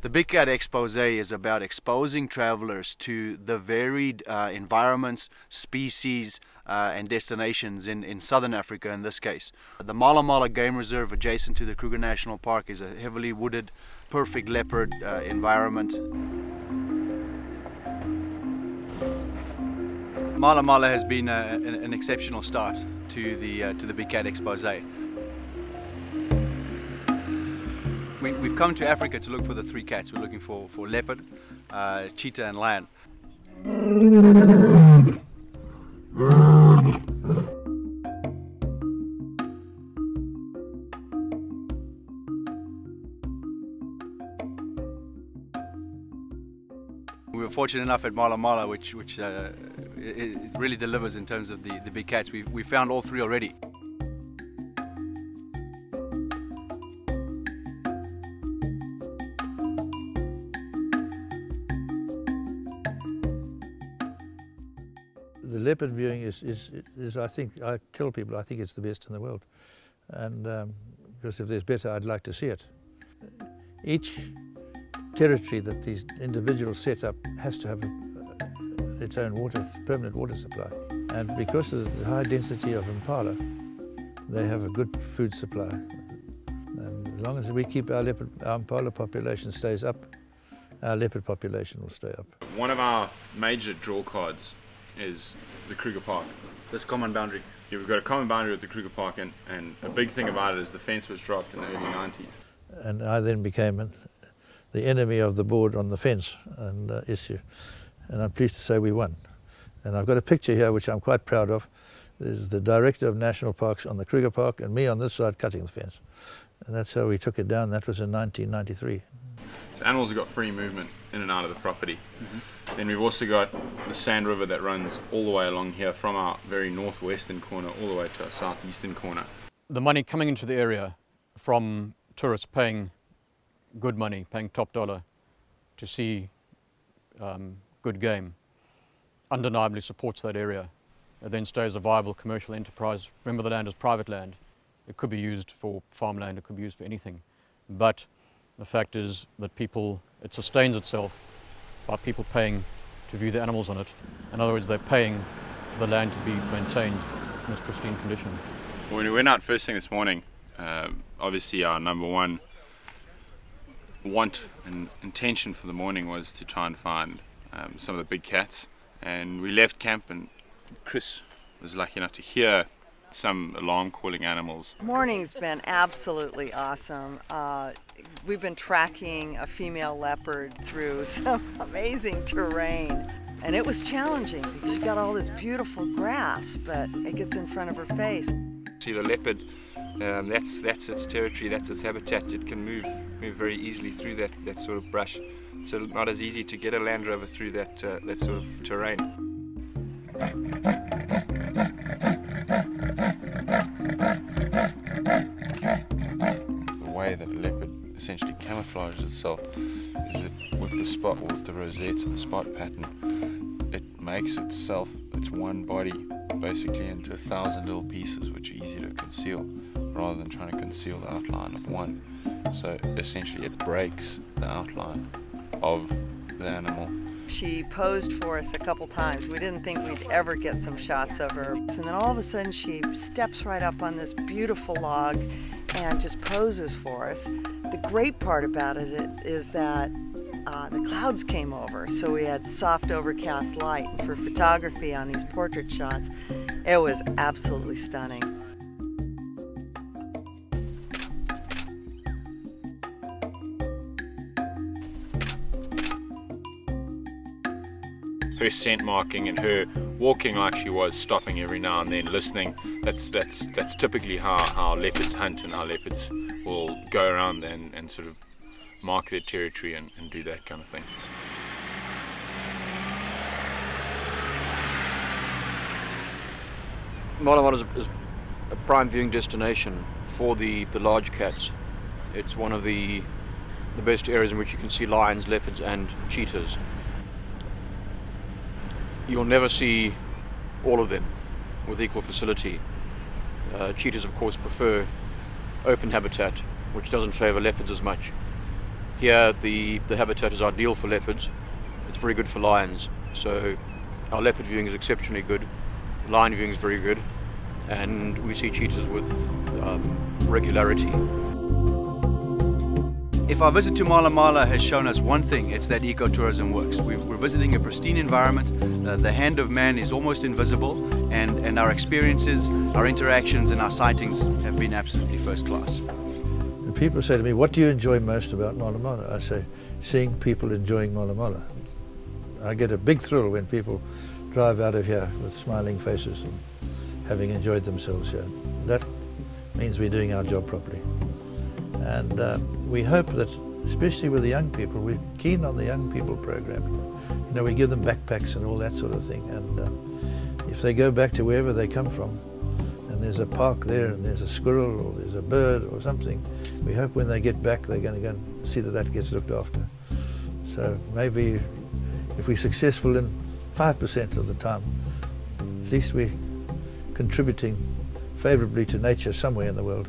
The Big Cat Expose is about exposing travelers to the varied environments, species and destinations in southern Africa in this case. The Mala Mala Game Reserve adjacent to the Kruger National Park is a heavily wooded, perfect leopard environment. Mala Mala has been an exceptional start to the Big Cat Expose. We've come to Africa to look for the three cats. We're looking for leopard, cheetah and lion. We were fortunate enough at Mala Mala, which it really delivers in terms of the big cats. We found all three already. The leopard viewing is I think, I tell people I think it's the best in the world, and because if there's better I'd like to see it. Each territory that these individuals set up has to have its own permanent water supply, and because of the high density of impala they have a good food supply, and as long as we keep our impala population stays up, our leopard population will stay up. One of our major draw cards is the Kruger Park. This common boundary. Yeah, we've got a common boundary with the Kruger Park, and a big thing about it is the fence was dropped in the early 90s. And I then became the enemy of the board on the fence and issue, and I'm pleased to say we won. And I've got a picture here which I'm quite proud of. There's the director of national parks on the Kruger Park and me on this side cutting the fence, and that's how we took it down. That was in 1993. So animals have got free movement in and out of the property. Then we've also got the Sand River that runs all the way along here from our very northwestern corner all the way to our southeastern corner. The money coming into the area from tourists paying good money, paying top dollar to see good game, undeniably supports that area. It then stays a viable commercial enterprise. Remember, the land is private land. It could be used for farmland, it could be used for anything. But the fact is that it sustains itself by people paying to view the animals on it. In other words, they're paying for the land to be maintained in its pristine condition. When we went out first thing this morning, obviously our number one want and intention for the morning was to try and find some of the big cats. And we left camp and Chris was lucky enough to hear some alarm calling animals. Morning's been absolutely awesome. We've been tracking a female leopard through some amazing terrain, and it was challenging because you've got all this beautiful grass, but it gets in front of her face. See the leopard, that's its territory, that's its habitat. It can move very easily through that sort of brush. So not as easy to get a Land Rover through that sort of terrain. The way that a leopard essentially camouflages itself is that with the spot, with the rosettes and the spot pattern, it makes itself, its one body, basically into 1,000 little pieces which are easy to conceal, rather than trying to conceal the outline of one. So essentially it breaks the outline of the animal. She posed for us a couple times. We didn't think we'd ever get some shots of her. And then all of a sudden she steps right up on this beautiful log and just poses for us. The great part about it is that the clouds came over, so we had soft overcast light. And for photography on these portrait shots, it was absolutely stunning. Her scent marking and her walking like she was, stopping every now and then, listening, that's typically how leopards hunt, and how leopards will go around and sort of mark their territory and do that kind of thing. Mala Mala is a prime viewing destination for the large cats. It's one of the best areas in which you can see lions, leopards and cheetahs. You'll never see all of them with equal facility. Cheetahs of course prefer open habitat, which doesn't favour leopards as much. Here the habitat is ideal for leopards. It's very good for lions. So our leopard viewing is exceptionally good. Lion viewing is very good. And we see cheetahs with regularity. If our visit to Mala Mala has shown us one thing, it's that ecotourism works. We're visiting a pristine environment, the hand of man is almost invisible, and our experiences, our interactions and our sightings have been absolutely first class. And people say to me, what do you enjoy most about Mala Mala? I say, seeing people enjoying Mala Mala. I get a big thrill when people drive out of here with smiling faces and having enjoyed themselves here. That means we're doing our job properly. And we hope that, especially with the young people, we're keen on the young people program. You know, we give them backpacks and all that sort of thing. And if they go back to wherever they come from, and there's a park there, and there's a squirrel, or there's a bird, or something, we hope when they get back, they're going to go and see that that gets looked after. So maybe if we're successful in 5% of the time, at least we're contributing favourably to nature somewhere in the world.